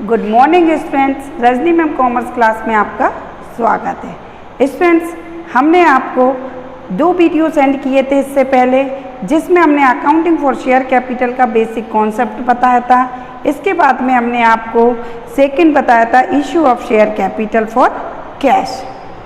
Good morning students, Rajni ma'am commerce class में आपका स्वागत है। स्टूडेंट्स, हमने आपको 2 वीडियो सेंड किए थे इससे पहले, जिसमें हमने अकाउंटिंग फॉर शेयर कैपिटल का बेसिक कॉन्सेप्ट बताया था। इसके बाद में हमने आपको सेकंड बताया था issue of share capital for cash.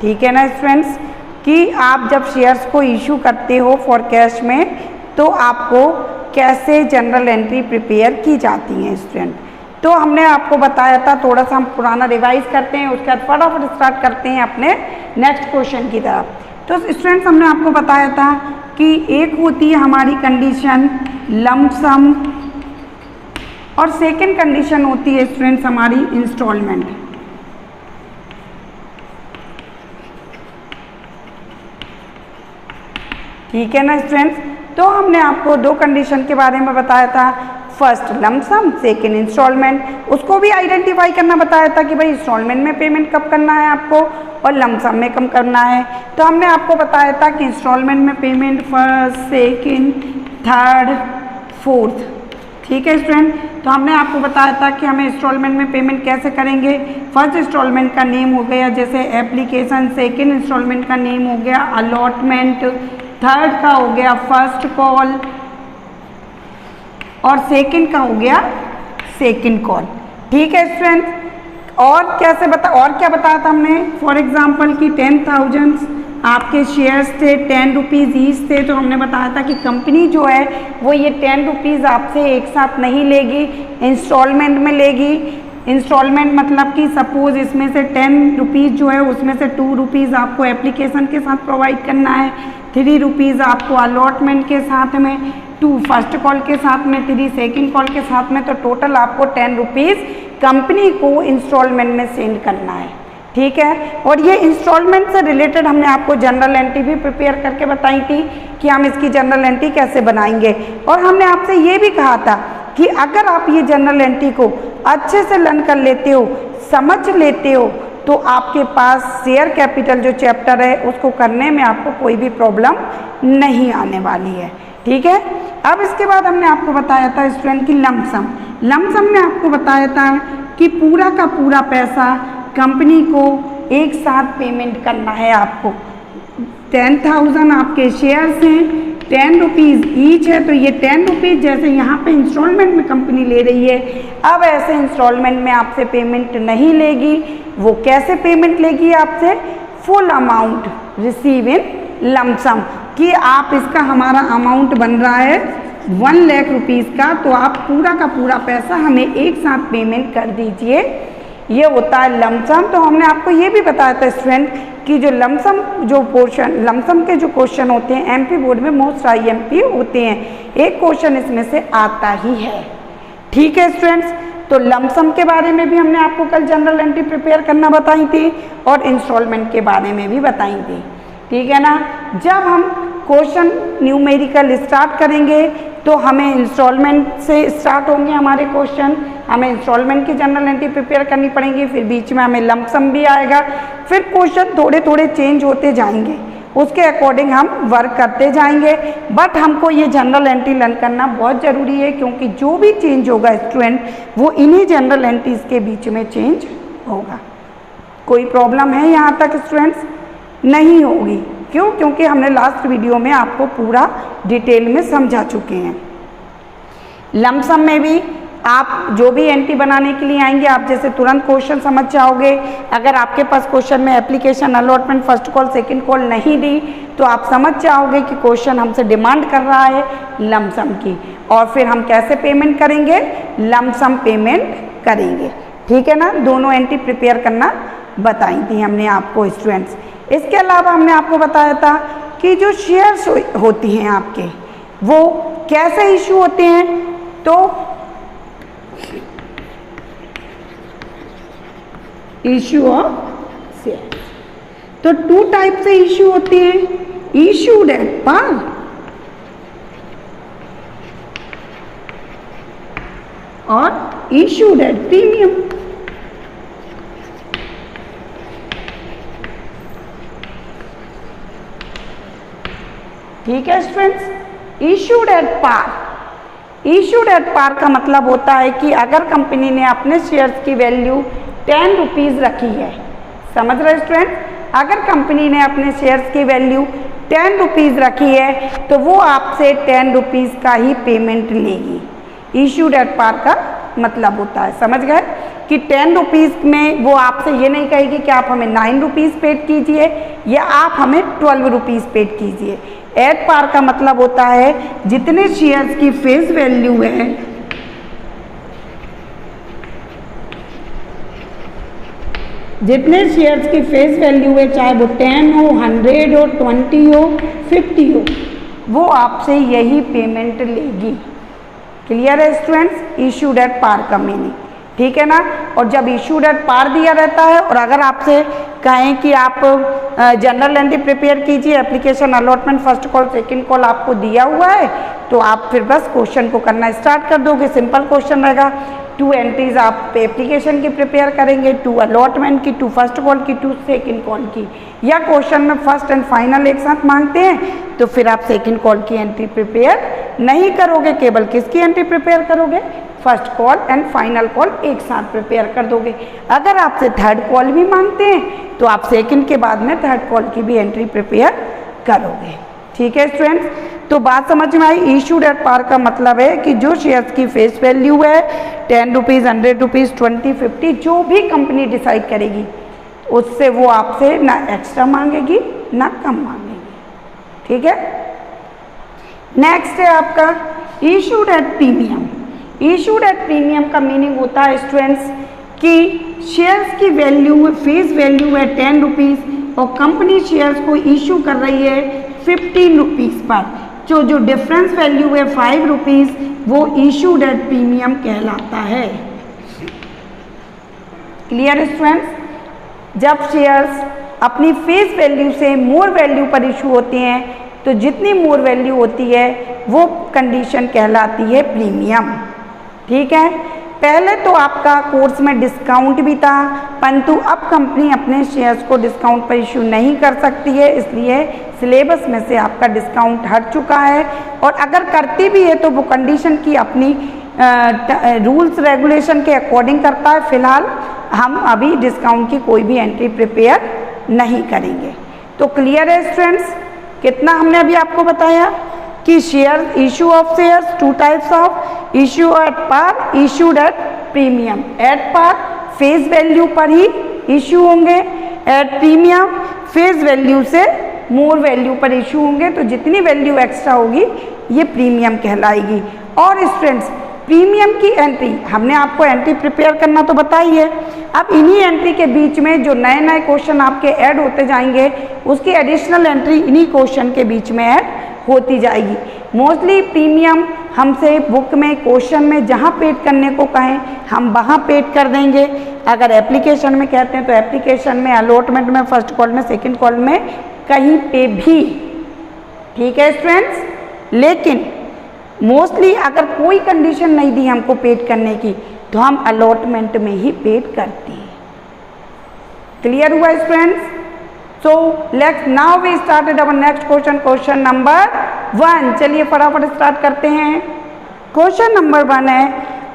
ठीक है ना स्टूडेंट्स, कि आप जब शेयर्स को इशू करते हो फॉर कैश में तो आपको कैसे जनरल एंट्री प्रिपेयर की जाती है स्टूडेंट। तो हमने आपको बताया था, थोड़ा सा हम पुराना रिवाइज करते हैं, उसके बाद फटाफट स्टार्ट करते हैं अपने नेक्स्ट क्वेश्चन की तरफ। तो स्टूडेंट्स, हमने आपको बताया था कि एक होती है हमारी कंडीशन लंप सम और सेकंड कंडीशन होती है स्टूडेंट्स हमारी इंस्टॉलमेंट। ठीक है ना स्टूडेंट्स, तो हमने आपको 2 कंडीशन के बारे में बताया था, फर्स्ट लंप सम, सेकेंड इंस्टॉलमेंट। उसको भी आइडेंटिफाई करना बताया था कि भाई इंस्टॉलमेंट में पेमेंट कब करना है आपको और लंप सम में कब करना है। तो हमने आपको बताया था कि इंस्टॉलमेंट में payment first, second, third, fourth. ठीक है स्टूडेंट, तो हमने आपको बताया था कि हमें इंस्टॉलमेंट में पेमेंट कैसे करेंगे। फर्स्ट इंस्टॉलमेंट का नेम हो गया जैसे एप्लीकेशन, सेकेंड इंस्टॉलमेंट का नेम हो गया अलॉटमेंट, थर्ड का हो गया फर्स्ट कॉल और सेकंड का हो गया सेकंड कॉल। ठीक है स्टूडेंट, और क्या बताया था हमने, फॉर एग्जांपल कि 10,000 आपके शेयर्स थे, 10 रुपीज़ ईच थे। तो हमने बताया था कि कंपनी जो है वो ये 10 रुपीज़ आपसे एक साथ नहीं लेगी, इंस्टॉलमेंट में लेगी। इंस्टॉलमेंट मतलब कि सपोज इसमें से 10 रुपीज़ जो है उसमें से 2 रुपीज़ आपको एप्लीकेशन के साथ प्रोवाइड करना है, 3 रुपीज़ आपको अलॉटमेंट के साथ में, 2 फर्स्ट कॉल के साथ में, 3 सेकंड कॉल के साथ में। तो टोटल आपको 10 रुपीज़ कंपनी को इंस्टॉलमेंट में सेंड करना है। ठीक है, और ये इंस्टॉलमेंट से रिलेटेड हमने आपको जनरल एंट्री भी प्रिपेयर करके बताई थी कि हम इसकी जनरल एंट्री कैसे बनाएंगे। और हमने आपसे ये भी कहा था कि अगर आप ये जनरल एंट्री को अच्छे से लर्न कर लेते हो, समझ लेते हो, तो आपके पास शेयर कैपिटल जो चैप्टर है उसको करने में आपको कोई भी प्रॉब्लम नहीं आने वाली है। ठीक है, अब इसके बाद हमने आपको बताया था स्टूडेंट की लंप सम। लंप सम में आपको बताया था कि पूरा का पूरा पैसा कंपनी को एक साथ पेमेंट करना है आपको। 10,000 आपके शेयर्स हैं, 10 रुपीज़ ईच है। तो ये 10 रुपीज़ जैसे यहाँ पे इंस्टॉलमेंट में कंपनी ले रही है, अब ऐसे इंस्टॉलमेंट में आपसे पेमेंट नहीं लेगी। वो कैसे पेमेंट लेगी आपसे, full amount receive in lump sum, कि आप इसका हमारा अमाउंट बन रहा है 1 लाख रुपीज़ का, तो आप पूरा का पूरा पैसा हमें एक साथ पेमेंट कर दीजिए। ये होता है लंप सम। तो हमने आपको ये भी बताया था स्टूडेंट कि जो लंप सम जो पोर्शन, लंप सम के जो क्वेश्चन होते हैं एमपी बोर्ड में मोस्ट IMP होते हैं, एक क्वेश्चन इसमें से आता ही है। ठीक है स्टूडेंट्स, तो लंप सम के बारे में भी हमने आपको कल जनरल एंट्री प्रिपेयर करना बताई थी और इंस्टॉलमेंट के बारे में भी बताई थी। ठीक है ना, जब हम क्वेश्चन न्यूमेरिकल स्टार्ट करेंगे तो हमें इंस्टॉलमेंट से स्टार्ट होंगे हमारे क्वेश्चन, हमें इंस्टॉलमेंट की जनरल एंट्री प्रिपेयर करनी पड़ेगी, फिर बीच में हमें लंप सम भी आएगा, फिर क्वेश्चन थोड़े थोड़े चेंज होते जाएंगे, उसके अकॉर्डिंग हम वर्क करते जाएंगे। बट हमको ये जनरल एंट्री लर्न करना बहुत ज़रूरी है, क्योंकि जो भी चेंज होगा स्टूडेंट वो इन्हीं जनरल एंट्रीज के बीच में चेंज होगा। कोई प्रॉब्लम है यहाँ तक स्टूडेंट्स? नहीं होगी। क्यों? क्योंकि हमने लास्ट वीडियो में आपको पूरा डिटेल में समझा चुके हैं। लंप सम में भी आप जो भी एंट्री बनाने के लिए आएंगे, आप जैसे तुरंत क्वेश्चन समझ जाओगे। अगर आपके पास क्वेश्चन में application, allotment, first call, second call नहीं दी तो आप समझ जाओगे कि क्वेश्चन हमसे डिमांड कर रहा है लंप सम की, और फिर हम कैसे पेमेंट करेंगे, लंप सम पेमेंट करेंगे। ठीक है ना, दोनों एंट्री प्रिपेयर करना बताई थी हमने आपको स्टूडेंट्स। इसके अलावा हमने आपको बताया था कि जो शेयर्स होती हैं आपके वो कैसे इशू होते हैं। तो इशू ऑफ शेयर, तो 2 टाइप से इशू होते हैं, इशूड एट पार और इशूड एट प्रीमियम। ठीक है students, issued at par issued at par का मतलब होता है कि अगर कंपनी ने अपने शेयर्स की वैल्यू 10 रुपीज़ रखी है, समझ रहे स्टूडेंट, अगर कंपनी ने अपने शेयर्स की वैल्यू 10 रुपीज़ रखी है तो वो आपसे 10 रुपीज़ का ही पेमेंट लेगी। इशूड एट पार का मतलब होता है, समझ गए, कि 10 रुपीज़ में वो आपसे ये नहीं कहेगी कि आप हमें 9 रुपीज़ पेड कीजिए या आप हमें 12 रुपीज़ पेड कीजिए। एट पार का मतलब होता है जितने शेयर्स की फेस वैल्यू है, जितने शेयर्स की फेस वैल्यू है, चाहे वो 10 हो, 100 हो, 20 हो, 50 हो, वो आपसे यही पेमेंट लेगी। क्लियर है स्टूडेंट्स, इशूड एट पार का मीनिंग, ठीक है ना। और जब इशूड एट पार दिया रहता है और अगर आपसे कहें कि आप जनरल एंट्री प्रिपेयर कीजिए, application allotment first call second call आपको दिया हुआ है, तो आप फिर बस क्वेश्चन को करना स्टार्ट कर दोगे। सिंपल क्वेश्चन रहेगा, 2 एंट्रीज आप एप्लीकेशन की प्रिपेयर करेंगे, 2 अलॉटमेंट की, 2 फर्स्ट कॉल की, 2 सेकंड कॉल की, या क्वेश्चन में फर्स्ट एंड फाइनल एक साथ मांगते हैं तो फिर आप सेकंड कॉल की एंट्री प्रिपेयर नहीं करोगे, केवल किसकी एंट्री प्रिपेयर करोगे, first call and final call एक साथ प्रिपेयर कर दोगे। अगर आपसे थर्ड कॉल भी मांगते हैं तो आप सेकंड के बाद में थर्ड कॉल की भी एंट्री प्रिपेयर करोगे। ठीक है स्टूडेंट्स, तो बात समझ में आई। इशूड एट पार का मतलब है कि जो शेयर्स की फेस वैल्यू है 10 रुपीज़, 100 रुपीज़, 20, 50, जो भी कंपनी डिसाइड करेगी उससे वो आपसे ना एक्स्ट्रा मांगेगी ना कम मांगेगी। ठीक है, नेक्स्ट है आपका issued at premium. Issued at premium का मीनिंग होता है स्टूडेंट्स कि शेयर्स की वैल्यू, फेस वैल्यू है 10 रुपीज़ और कंपनी शेयर्स को इशू कर रही है 15 रुपीज़ पर, जो डिफरेंस वैल्यू है 5 रुपीज़, वो इशूड एट प्रीमियम कहलाता है। क्लियर स्टूडेंट्स, जब शेयर्स अपनी फेस वैल्यू से मोर वैल्यू पर इशू होती हैं तो जितनी मोर वैल्यू होती है वो कंडीशन कहलाती है प्रीमियम। ठीक है, पहले तो आपका कोर्स में डिस्काउंट भी था, परंतु अब कंपनी अपने शेयर्स को डिस्काउंट पर इशू नहीं कर सकती है, इसलिए सिलेबस में से आपका डिस्काउंट हट चुका है। और अगर करती भी है तो वो कंडीशन की अपनी रूल्स रेगुलेशन के अकॉर्डिंग करता है। फिलहाल हम अभी डिस्काउंट की कोई भी एंट्री प्रिपेयर नहीं करेंगे। तो क्लियर है स्टूडेंट्स, कितना हमने अभी आपको बताया कि share issue of shares 2 types of, issue at par, issued at premium. At par face value पर ही इशू होंगे, एट प्रीमियम फेस वैल्यू से मोर वैल्यू पर इशू होंगे, तो जितनी वैल्यू एक्स्ट्रा होगी ये प्रीमियम कहलाएगी। और स्टूडेंट्स, प्रीमियम की एंट्री हमने आपको एंट्री प्रिपेयर करना तो बताई है, अब इन्हीं एंट्री के बीच में जो नए नए क्वेश्चन आपके ऐड होते जाएंगे उसकी एडिशनल एंट्री इन्हीं क्वेश्चन के बीच में ऐड होती जाएगी। मोस्टली प्रीमियम हमसे बुक में क्वेश्चन में जहाँ पेड करने को कहें हम वहाँ पेड कर देंगे। अगर एप्लीकेशन में कहते हैं तो एप्लीकेशन में, अलॉटमेंट में, फर्स्ट कॉल में, सेकंड कॉल में, कहीं पे भी। ठीक है स्टूडेंट्स, लेकिन मोस्टली अगर कोई कंडीशन नहीं दी हमको पेड करने की तो हम अलॉटमेंट में ही पेड करते हैं। क्लियर हुआ students? So let's now we started our next question, question number 1। चलिए फटाफट स्टार्ट करते हैं। क्वेश्चन नंबर 1 है,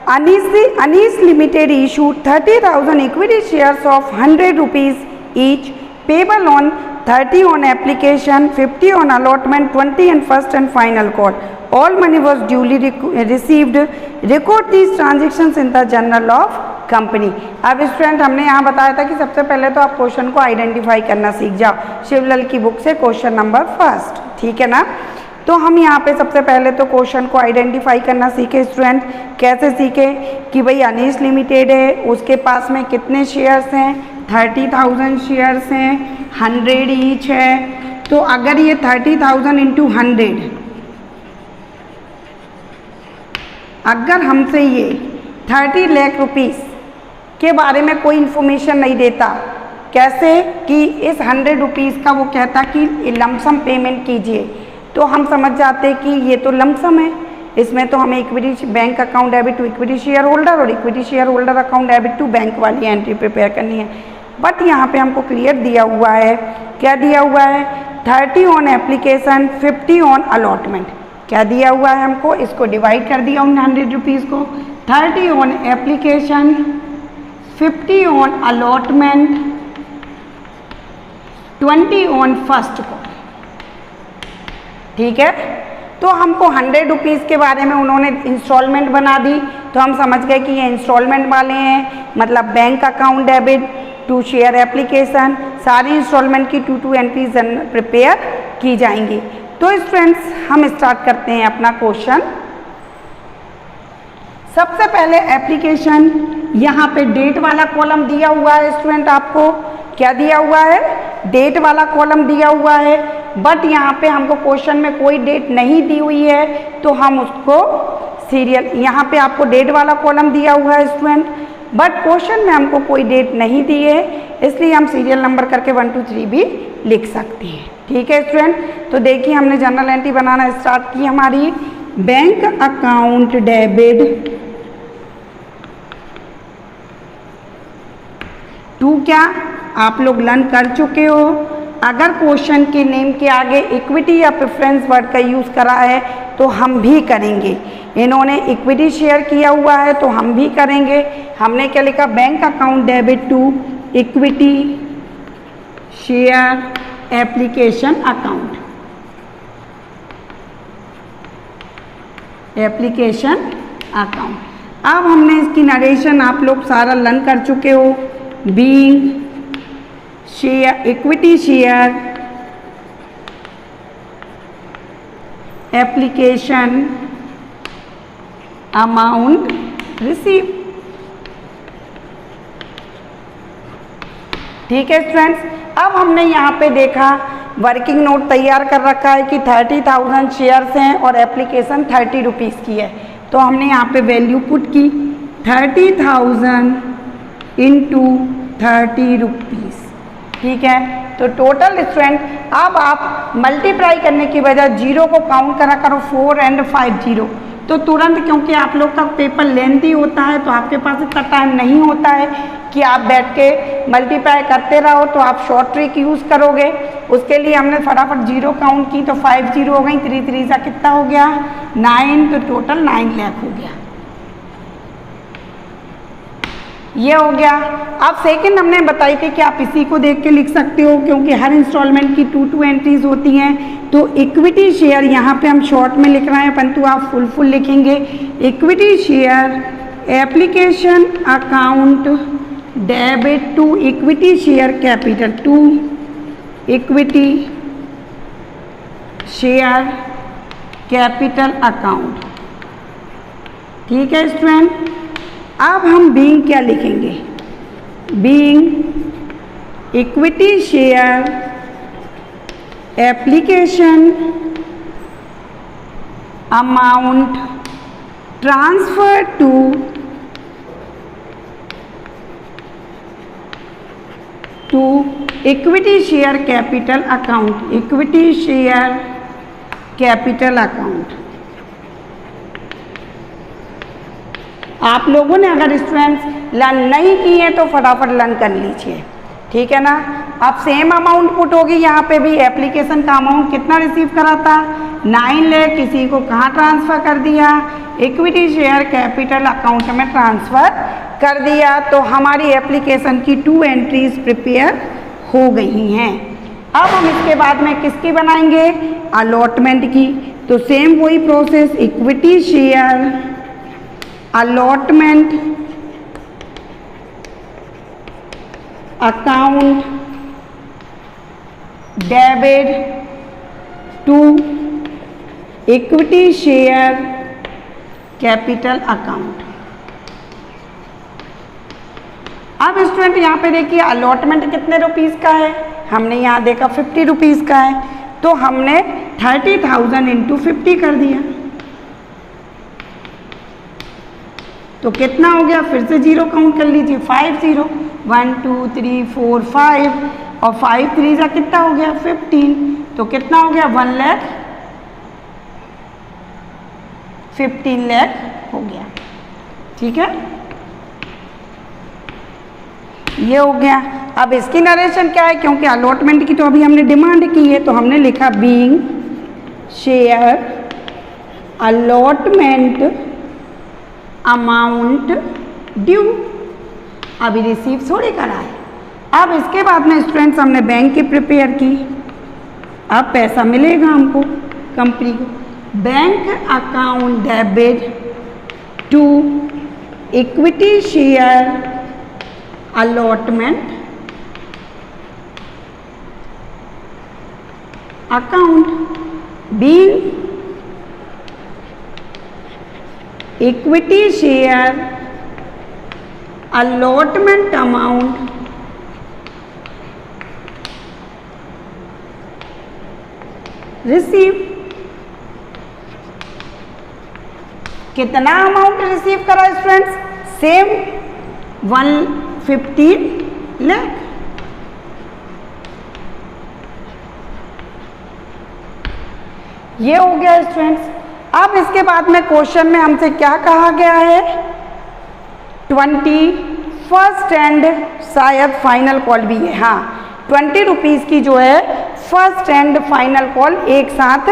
Anees limited issued 30,000 equity shares of 100 rupees each, payable on 30 on application, 50 on allotment, 20 on first and final call. All money was duly received. Record these transactions in the journal of company. अब student हमने यहाँ बताया था कि सबसे पहले तो आप क्वेश्चन को आइडेंटिफाई करना सीख जाओ। शिवलाल की बुक से क्वेश्चन नंबर 1, ठीक है ना। तो हम यहाँ पे सबसे पहले तो क्वेश्चन को आइडेंटिफाई करना सीखे स्टूडेंट। कैसे सीखे कि भाई अनीस लिमिटेड है, उसके पास में कितने शेयर्स हैं, 30,000 शेयर्स हैं, 100 ईच है। तो अगर ये 30,000 इंटू 100, अगर हमसे ये 30 लाख रुपीस के बारे में कोई इन्फॉर्मेशन नहीं देता, कैसे कि इस 100 रुपीज़ का वो कहता कि लमसम पेमेंट कीजिए, तो हम समझ जाते कि ये तो लमसम है, इसमें तो हमें equity bank account debit to equity share holder और equity share holder account debit to bank वाली एंट्री प्रिपेयर करनी है। बट यहाँ पे हमको क्लियर दिया हुआ है, क्या दिया हुआ है, 30 ऑन एप्लीकेशन, 50 ऑन अलॉटमेंट। क्या दिया हुआ है हमको, इसको डिवाइड कर दिया उन 100 रुपीज़ को, 30 on application, 50 on allotment, 20 on first call. ठीक है, तो हमको 100 रुपीज़ के बारे में उन्होंने इंस्टॉलमेंट बना दी, तो हम समझ गए कि ये इंस्टॉलमेंट वाले हैं, मतलब bank account debit to share application, सारी इंस्टॉलमेंट की 2 एंट्रीज प्रिपेयर की जाएंगी। तो स्टूडेंट्स हम स्टार्ट करते हैं अपना क्वेश्चन। सबसे पहले एप्लीकेशन, यहाँ पे डेट वाला कॉलम दिया हुआ है स्टूडेंट, आपको क्या दिया हुआ है, डेट वाला कॉलम दिया हुआ है, बट यहाँ पे हमको क्वेश्चन में कोई डेट नहीं दी हुई है, तो हम उसको सीरियल, यहाँ पे आपको डेट वाला कॉलम दिया हुआ है स्टूडेंट, बट क्वेश्चन में हमको कोई डेट नहीं दी है, इसलिए हम सीरियल नंबर करके 1 2 3 भी लिख सकते हैं। ठीक है स्टूडेंट, तो देखिए हमने जर्नल एंट्री बनाना स्टार्ट की हमारी, बैंक अकाउंट डेबिट टू, क्या आप लोग लर्न कर चुके हो, अगर क्वेश्चन के नेम के आगे इक्विटी या प्रेफरेंस वर्ड का यूज़ करा है तो हम भी करेंगे, इन्होंने इक्विटी शेयर किया हुआ है तो हम भी करेंगे। हमने क्या लिखा, bank account debit to equity share application account, application account. अब हमने इसकी नरेशन आप लोग सारा लर्न कर चुके हो, being share equity share application amount receive. ठीक है स्टूडेंट्स, अब हमने यहाँ पे देखा वर्किंग नोट तैयार कर रखा है कि 30,000 शेयर्स हैं और एप्लीकेशन 30 रुपीज़ की है, तो हमने यहाँ पे वैल्यू पुट की 30,000 इंटू 30 रुपीज़। ठीक है, तो टोटल स्टूडेंट, अब आप मल्टीप्लाई करने की बजाय जीरो को काउंट करा करो 4 and 5 0, तो तुरंत, क्योंकि आप लोग का पेपर लेंथी होता है तो आपके पास इतना टाइम नहीं होता है कि आप बैठ के मल्टीप्लाई करते रहो, तो आप शॉर्ट ट्रिक यूज़ करोगे। उसके लिए हमने फटाफट जीरो काउंट की, तो 5 0 हो गई, 3 3 सा कितना हो गया 9, तो टोटल 9 लाख हो गया। ये हो गया। अब सेकंड हमने बताई थी कि आप इसी को देख के लिख सकते हो, क्योंकि हर इंस्टॉलमेंट की 2 एंट्रीज होती हैं, तो इक्विटी शेयर यहाँ पे हम शॉर्ट में लिख रहे हैं, परंतु आप फुल लिखेंगे, equity share application account debit to equity share capital to equity share capital account. ठीक है स्टूडेंट, अब हम बीइंग क्या लिखेंगे, being equity share application amount transfer to equity share capital account, equity share capital account. आप लोगों ने अगर स्टूडेंट्स लर्न नहीं किए हैं तो फटाफट लर्न कर लीजिए। ठीक है ना, अब सेम अमाउंट पुट होगी यहाँ पे भी, एप्लीकेशन का अमाउंट कितना रिसीव करा था 9 लाख, किसी को कहाँ ट्रांसफ़र कर दिया, इक्विटी शेयर कैपिटल अकाउंट में ट्रांसफ़र कर दिया, तो हमारी एप्लीकेशन की 2 एंट्रीज प्रिपेयर हो गई हैं। अब हम इसके बाद में किसकी बनाएंगे, अलॉटमेंट की, तो सेम वही process, equity share allotment account debit to equity share capital account. अब स्टूडेंट यहाँ पे देखिए अलॉटमेंट कितने रुपीज़ का है, हमने यहाँ देखा 50 रुपीज़ का है, तो हमने 30,000 इंटू 50 कर दिया, तो कितना हो गया, फिर से जीरो काउंट कर लीजिए, 5 0, 1 2 3 4 5, और 5 3 का कितना हो गया 15, तो कितना हो गया 1 लाख 15 लाख हो गया। ठीक है, ये हो गया। अब इसकी नरेशन क्या है, क्योंकि अलॉटमेंट की तो अभी हमने डिमांड की है, तो हमने लिखा being share allotment amount due, अभी रिसीव थोड़ी करा है। अब इसके बाद में स्टूडेंट्स हमने बैंक की प्रिपेयर की, अब पैसा मिलेगा हमको कंपनी को। Bank account debit to equity share allotment account being equity share allotment amount receive, कितना अमाउंट रिसीव करा स्टूडेंट्स? सेम 115 लाख। ये हो गया स्टूडेंट्स। अब इसके बाद में क्वेश्चन में हमसे क्या कहा गया है? 21st एंड शायद फाइनल कॉल भी है, हाँ 20 रुपीज़ की जो है फर्स्ट एंड फाइनल कॉल एक साथ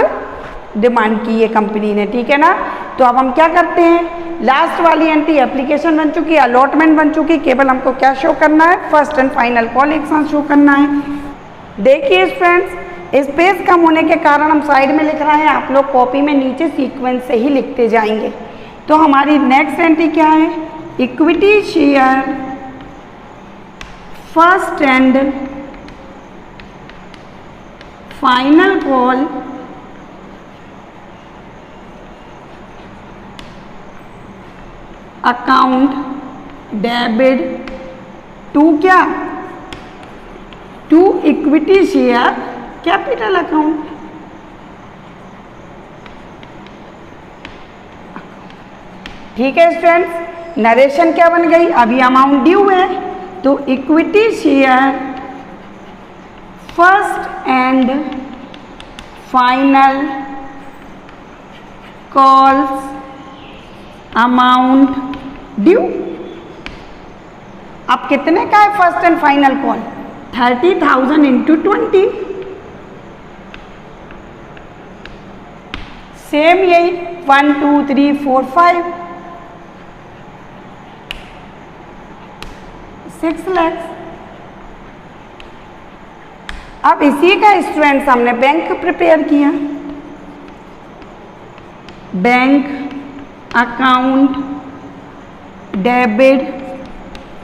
डिमांड की है कंपनी ने, ठीक है ना। तो अब हम क्या करते हैं, लास्ट वाली एंट्री एप्लीकेशन बन चुकी है, अलॉटमेंट बन चुकी, केवल हमको क्या शो करना है? फर्स्ट एंड फाइनल कॉल एक साथ शो करना है। देखिए फ्रेंड्स, स्पेस कम होने के कारण हम साइड में लिख रहे हैं, आप लोग कॉपी में नीचे सीक्वेंस से ही लिखते जाएंगे। तो हमारी नेक्स्ट एंट्री क्या है? Equity share first and final call account debit to क्या? To equity share capital account. ठीक है स्टूडेंट्स, नरेशन क्या बन गई? अभी अमाउंट ड्यू है, तो equity share first and final calls amount due. अब कितने का है first and final call? 30,000 into 20, same यही 1 2 3 4 5 6 लाख। अब इसी का स्टूडेंट्स हमने बैंक प्रिपेयर किया, bank account debit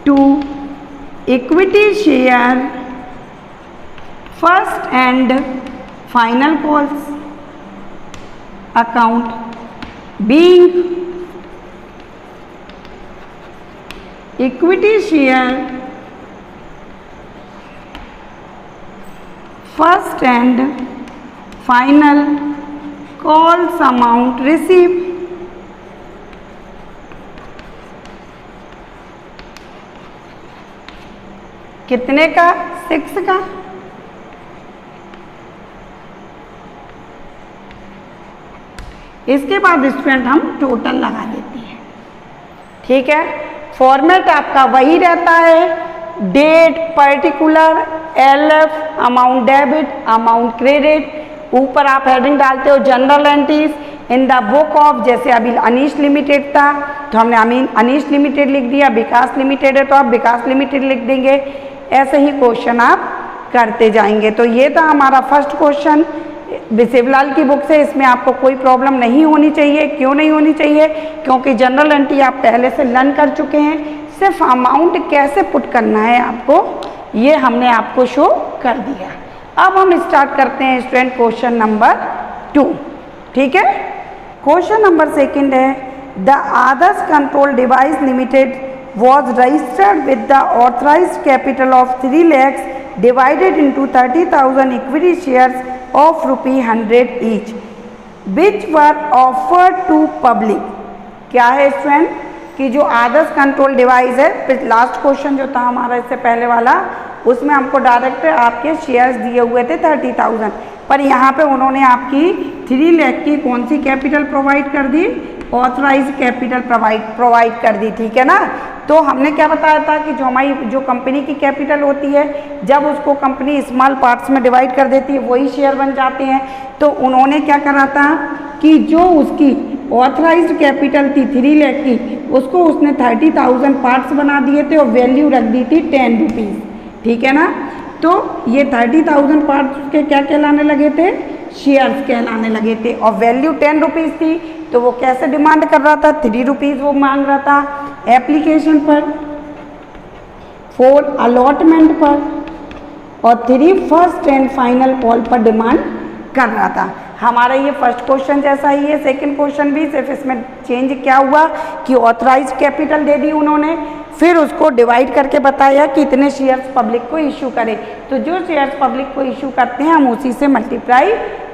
to equity share first and final calls account being equity share first and final calls amount receive. कितने का? 6 का। इसके बाद स्टूडेंट हम टोटल लगा देते हैं, ठीक है। फॉर्मेट आपका वही रहता है, date particular, LF amount debit amount credit, ऊपर आप हेडिंग डालते हो journal entries in the book of, जैसे अभी अनीश लिमिटेड था तो हमने अनीश लिमिटेड लिख दिया, विकास लिमिटेड है तो आप विकास लिमिटेड लिख देंगे। ऐसे ही क्वेश्चन आप करते जाएंगे। तो ये था हमारा फर्स्ट क्वेश्चन शिवलाल की बुक से। इसमें आपको कोई प्रॉब्लम नहीं होनी चाहिए। क्यों नहीं होनी चाहिए? क्योंकि जनरल एंट्री आप पहले से लर्न कर चुके हैं, सिर्फ अमाउंट कैसे पुट करना है आपको ये हमने आपको शो कर दिया। अब हम स्टार्ट करते हैं स्टूडेंट क्वेश्चन नंबर 2, ठीक है। क्वेश्चन नंबर 2 है, the Adarsh control device limited was registered with the authorized capital of 3 lakhs divided into 30,000 equity shares of ₹100 each, which were offered to public। क्या है स्टूडेंट कि जो आदर्श control device है, last question जो था हमारा इससे पहले वाला, उसमें हमको डायरेक्ट आपके शेयर्स दिए हुए थे 30,000, पर यहाँ पे उन्होंने आपकी 3 लाख की कौन सी कैपिटल प्रोवाइड कर दी? ऑथराइज कैपिटल प्रोवाइड कर दी, ठीक है ना। तो हमने क्या बताया था कि जो हमारी जो कंपनी की कैपिटल होती है, जब उसको कंपनी स्मॉल पार्ट्स में डिवाइड कर देती है वही शेयर बन जाते हैं। तो उन्होंने क्या करा था कि जो उसकी ऑथराइज्ड कैपिटल थी 3 लाख की, उसको उसने 30,000 पार्ट्स बना दिए थे और वैल्यू रख दी थी 10 रुपीज़, ठीक है ना। तो ये 30,000 पार्ट्स के क्या कहलाने लगे थे, शेयर्स कहलाने लगे थे, और वैल्यू 10 रुपीज़ थी। तो वो कैसे डिमांड कर रहा था, 3 रुपीज़ वो मांग रहा था एप्लीकेशन पर, 4 अलॉटमेंट पर, और 3 फर्स्ट एंड फाइनल कॉल पर डिमांड कर रहा था। हमारा ये फर्स्ट क्वेश्चन जैसा ही है, सेकंड क्वेश्चन भी, सिर्फ इसमें चेंज क्या हुआ कि ऑथराइज कैपिटल दे दी उन्होंने, फिर उसको डिवाइड करके बताया कि इतने शेयर्स पब्लिक को इशू करे। तो जो शेयर्स पब्लिक को इशू करते हैं हम उसी से मल्टीप्लाई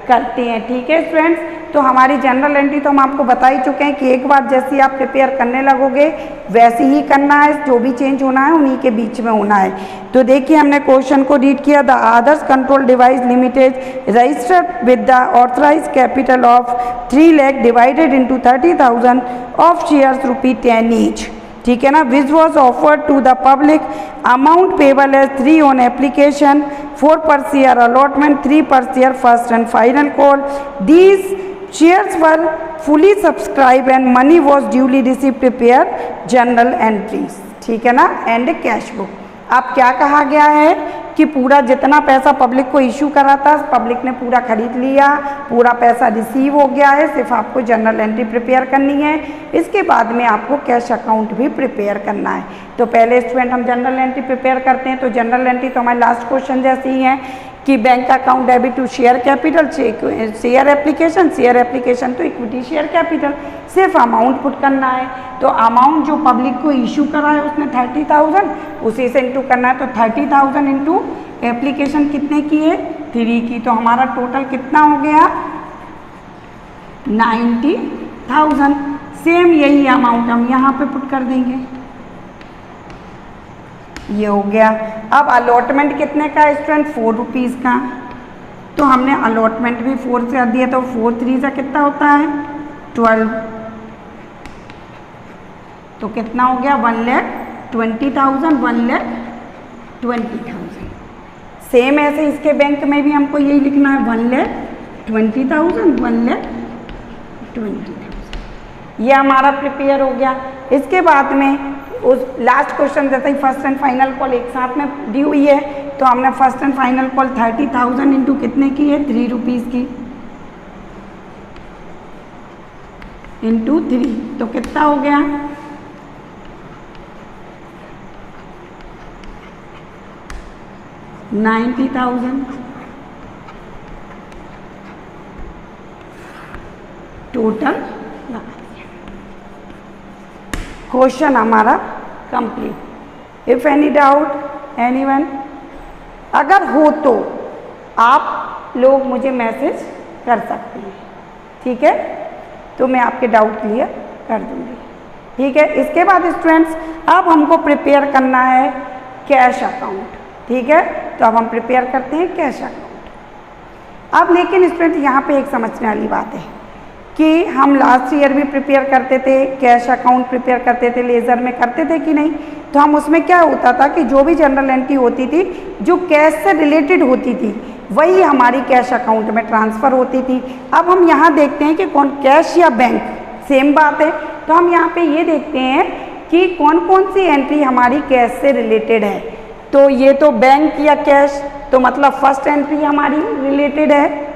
करते हैं, ठीक है स्टूडेंट्स। तो हमारी जनरल एंट्री तो हम आपको बता ही चुके हैं कि एक बार जैसे आप प्रिपेयर करने लगोगे वैसे ही करना है, जो भी चेंज होना है उन्हीं के बीच में होना है। तो देखिए हमने क्वेश्चन को रीड किया, the Adarsh control device limited registered with the authorise capital of 3 lakh divided into 30,000 of shares ₹10 each, ठीक है ना, which was offered to the public, amount payable as 3 on application, 4 per share allotment, 3 per share first and final call. These shares were fully subscribed and money was duly received. Prepare journal entries, ठीक है ना, and cash book. अब क्या कहा गया है कि पूरा जितना पैसा पब्लिक को इशू करा था पब्लिक ने पूरा खरीद लिया, पूरा पैसा रिसीव हो गया है, सिर्फ आपको जनरल एंट्री प्रिपेयर करनी है। इसके बाद में आपको कैश अकाउंट भी प्रिपेयर करना है। तो पहले स्टूडेंट हम जनरल एंट्री प्रिपेयर करते हैं। तो जनरल एंट्री तो हमारे लास्ट क्वेश्चन जैसी ही है कि bank account debit to share capital, share application to equity share capital, सिर्फ अमाउंट पुट करना है। तो अमाउंट जो पब्लिक को इशू करा है उसने 30,000, उसी से इंटू करना है। तो 30,000 इंटू एप्लीकेशन कितने की है, 3 की, तो हमारा टोटल कितना हो गया 90,000। सेम यही अमाउंट हम यहाँ पे पुट कर देंगे, ये हो गया। अब अलॉटमेंट कितने का है स्टूडेंट, 4 रुपीज़ का, तो हमने अलॉटमेंट भी 4 से दिया, तो 4 3 से कितना होता है 12, तो कितना हो गया 1,20,000, 1,20,000। सेम ऐसे इसके बैंक में भी हमको यही लिखना है 1,20,000, 1,20,000। ये हमारा प्रिपेयर हो गया। इसके बाद में उस लास्ट क्वेश्चन जैसे ही फर्स्ट एंड फाइनल कॉल एक साथ में दी हुई है, तो हमने first and final call 30,000 into कितने की है 3 रुपीज़ की, इंटू 3, तो कितना हो गया 90,000 टोटल। क्वेश्चन हमारा complete. If any doubt anyone, अगर हो तो आप लोग मुझे मैसेज कर सकते हैं, ठीक है, तो मैं आपके डाउट क्लियर कर दूंगी, ठीक है। इसके बाद स्टूडेंट्स अब हमको प्रिपेयर करना है कैश अकाउंट, ठीक है। तो अब हम प्रिपेयर करते हैं कैश अकाउंट। अब लेकिन स्टूडेंट यहाँ पे एक समझने वाली बात है कि हम लास्ट ईयर भी प्रिपेयर करते थे, कैश अकाउंट प्रिपेयर करते थे, लेज़र में करते थे कि नहीं। तो हम उसमें क्या होता था कि जो भी जनरल एंट्री होती थी जो कैश से रिलेटेड होती थी वही हमारी कैश अकाउंट में ट्रांसफ़र होती थी। अब हम यहाँ देखते हैं कि कौन कैश या बैंक, सेम बात है। तो हम यहाँ पे ये देखते हैं कि कौन कौन सी एंट्री हमारी कैश से रिलेटेड है। तो ये तो बैंक या कैश, तो मतलब फर्स्ट एंट्री हमारी रिलेटेड है।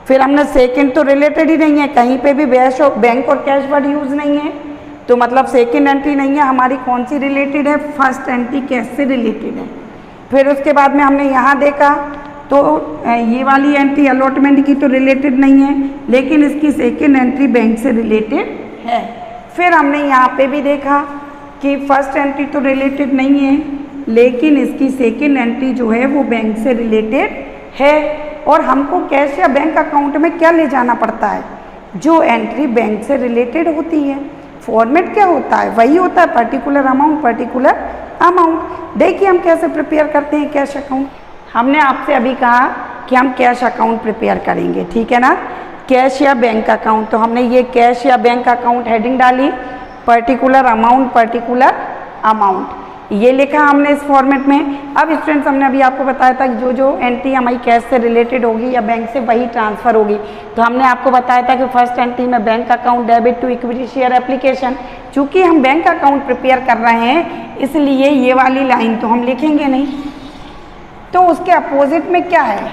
फिर हमने सेकंड तो रिलेटेड ही नहीं है, कहीं पे भी बैंक और कैश वर्ड यूज़ नहीं है, तो मतलब सेकंड एंट्री नहीं है हमारी। कौन सी रिलेटेड है, फर्स्ट एंट्री कैश से रिलेटेड है। फिर उसके बाद में हमने यहाँ देखा तो ये वाली एंट्री अलॉटमेंट की तो रिलेटेड नहीं है, लेकिन इसकी सेकंड एंट्री बैंक से रिलेटेड है। फिर हमने यहाँ पे भी देखा कि फर्स्ट एंट्री तो रिलेटेड नहीं है, लेकिन इसकी सेकंड एंट्री जो है वो बैंक से रिलेटेड है। और हमको कैश या बैंक अकाउंट में क्या ले जाना पड़ता है, जो एंट्री बैंक से रिलेटेड होती है। फॉर्मेट क्या होता है, वही होता है पर्टिकुलर अमाउंट, पर्टिकुलर अमाउंट। देखिए हम कैसे प्रिपेयर करते हैं कैश अकाउंट। हमने आपसे अभी कहा कि हम कैश अकाउंट प्रिपेयर करेंगे, ठीक है ना, कैश या बैंक अकाउंट। तो हमने ये कैश या बैंक अकाउंट हेडिंग डाली, पर्टिकुलर अमाउंट, पर्टिकुलर अमाउंट। ये लिखा हमने इस फॉर्मेट में। अब स्टूडेंट्स हमने अभी आपको बताया था कि जो जो एंट्री हमारी कैश से रिलेटेड होगी या बैंक से वही ट्रांसफ़र होगी। तो हमने आपको बताया था कि फर्स्ट एंट्री में bank account debit to equity share application. चूँकि हम बैंक अकाउंट प्रिपेयर कर रहे हैं इसलिए ये वाली लाइन तो हम लिखेंगे नहीं, तो उसके अपोजिट में क्या है,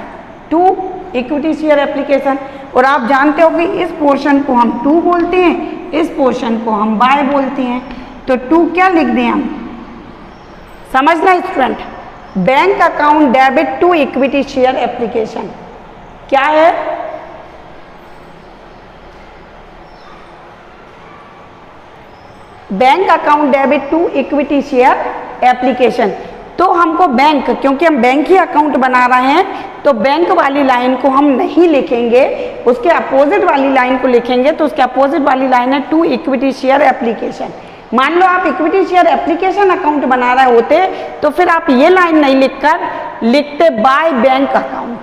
टू इक्विटी शेयर एप्लीकेशन। और आप जानते हो कि इस पोर्शन को हम टू बोलते हैं, इस पोर्शन को हम बाय बोलते हैं। तो टू क्या लिख दें हम, समझना student, bank account debit to equity share application क्या है, bank account debit to equity share application. तो हमको बैंक, क्योंकि हम बैंक ही अकाउंट बना रहे हैं तो बैंक वाली लाइन को हम नहीं लिखेंगे, उसके अपोजिट वाली लाइन को लिखेंगे। तो उसके अपोजिट वाली लाइन है टू इक्विटी शेयर एप्लीकेशन। मान लो आप इक्विटी शेयर एप्लीकेशन अकाउंट बना रहे होते तो फिर आप ये लाइन नहीं लिखकर लिखते बाय बैंक अकाउंट,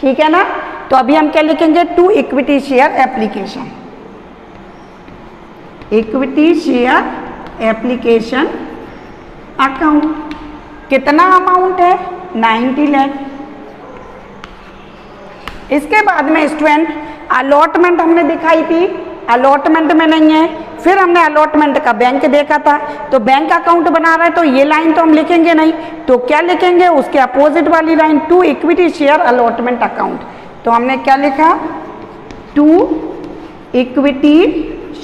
ठीक है ना। तो अभी हम क्या लिखेंगे, to equity share application, equity share application account. कितना अमाउंट है, 90 लाख। इसके बाद में स्टूडेंट अलॉटमेंट हमने दिखाई थी, अलॉटमेंट में नहीं है। फिर हमने अलॉटमेंट का बैंक देखा था, तो बैंक अकाउंट बना रहा है तो ये लाइन तो हम लिखेंगे नहीं, तो क्या लिखेंगे, उसके अपोजिट वाली line to equity share allotment account. तो हमने क्या लिखा, to equity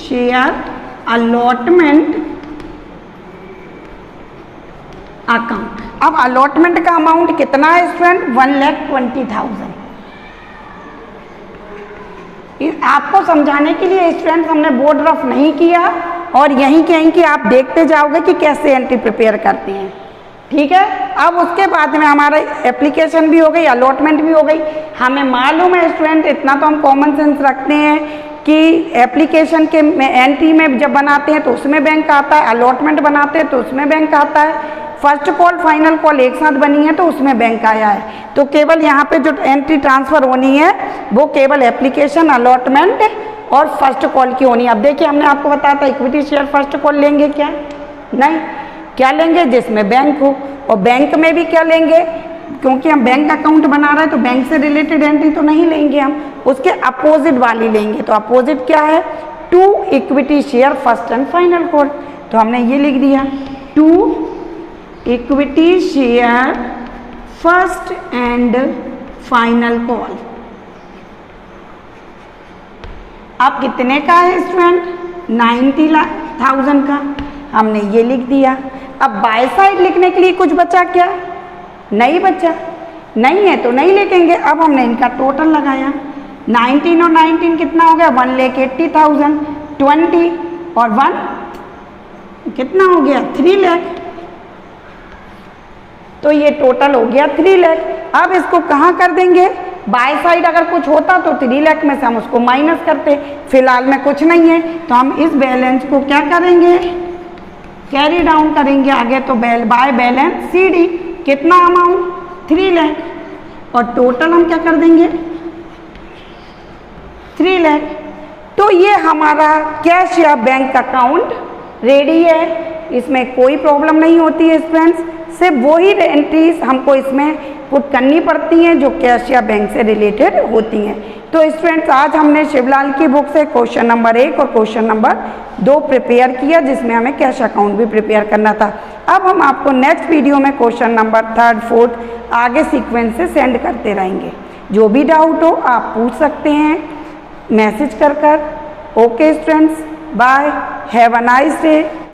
share allotment account. अब अलॉटमेंट का अमाउंट कितना है स्टूडेंट, 1,20,000। आपको समझाने के लिए स्टूडेंट हमने बोर्ड रफ नहीं किया और यहीं के यहीं कि आप देखते जाओगे कि कैसे एंट्री प्रिपेयर करते हैं, ठीक है। अब उसके बाद में हमारा एप्लीकेशन भी हो गई, अलॉटमेंट भी हो गई। हमें मालूम है स्टूडेंट, इतना तो हम कॉमन सेंस रखते हैं कि एप्लीकेशन के एंट्री में जब बनाते हैं तो उसमें बैंक आता है, अलॉटमेंट बनाते हैं तो उसमें बैंक आता है, फर्स्ट कॉल फाइनल कॉल एक साथ बनी है तो उसमें बैंक आया है। तो केवल यहाँ पे जो एंट्री ट्रांसफ़र होनी है वो केवल एप्लीकेशन, अलॉटमेंट और फर्स्ट कॉल की होनी है। अब देखिए हमने आपको बताया था इक्विटी शेयर फर्स्ट कॉल लेंगे क्या, नहीं, क्या लेंगे जिसमें बैंक हो। और बैंक में भी क्या लेंगे, क्योंकि हम बैंक अकाउंट बना रहे हैं तो बैंक से रिलेटेड एंट्री तो नहीं लेंगे, हम उसके अपोजिट वाली लेंगे। तो अपोजिट क्या है, to equity share first and final call. तो हमने ये लिख दिया, to equity share first and final call. अब कितने का है स्टूडेंट, 90,000 का, हमने ये लिख दिया। अब बाय साइड लिखने के लिए कुछ बचा क्या, नहीं बचा, नहीं है तो नहीं लिखेंगे। अब हमने इनका टोटल लगाया, 19 और 19 कितना हो गया, 1,80,000, 20 और 1 कितना हो गया, 3 लाख। तो ये टोटल हो गया 3 लाख। अब इसको कहाँ कर देंगे, बाय साइड अगर कुछ होता तो 3 लाख में से हम उसको माइनस करते, फिलहाल में कुछ नहीं है तो हम इस बैलेंस को क्या करेंगे, कैरी डाउन करेंगे आगे। तो बाय बैलेंस CD कितना अमाउंट, 3 लाख और टोटल हम क्या कर देंगे, 3 लाख। तो ये हमारा कैश या बैंक अकाउंट रेडी है, इसमें कोई प्रॉब्लम नहीं होती है स्टूडेंट्स। सिर्फ वही एंट्रीज हमको इसमें पुट करनी पड़ती हैं जो कैश या बैंक से रिलेटेड होती हैं। तो स्टूडेंट्स आज हमने शिवलाल की बुक से क्वेश्चन नंबर 1 और क्वेश्चन नंबर 2 प्रिपेयर किया, जिसमें हमें कैश अकाउंट भी प्रिपेयर करना था। अब हम आपको नेक्स्ट वीडियो में क्वेश्चन नंबर 3, 4 आगे सीक्वेंस से सेंड करते रहेंगे। जो भी डाउट हो आप पूछ सकते हैं मैसेज कर। Okay students, bye, have a nice day.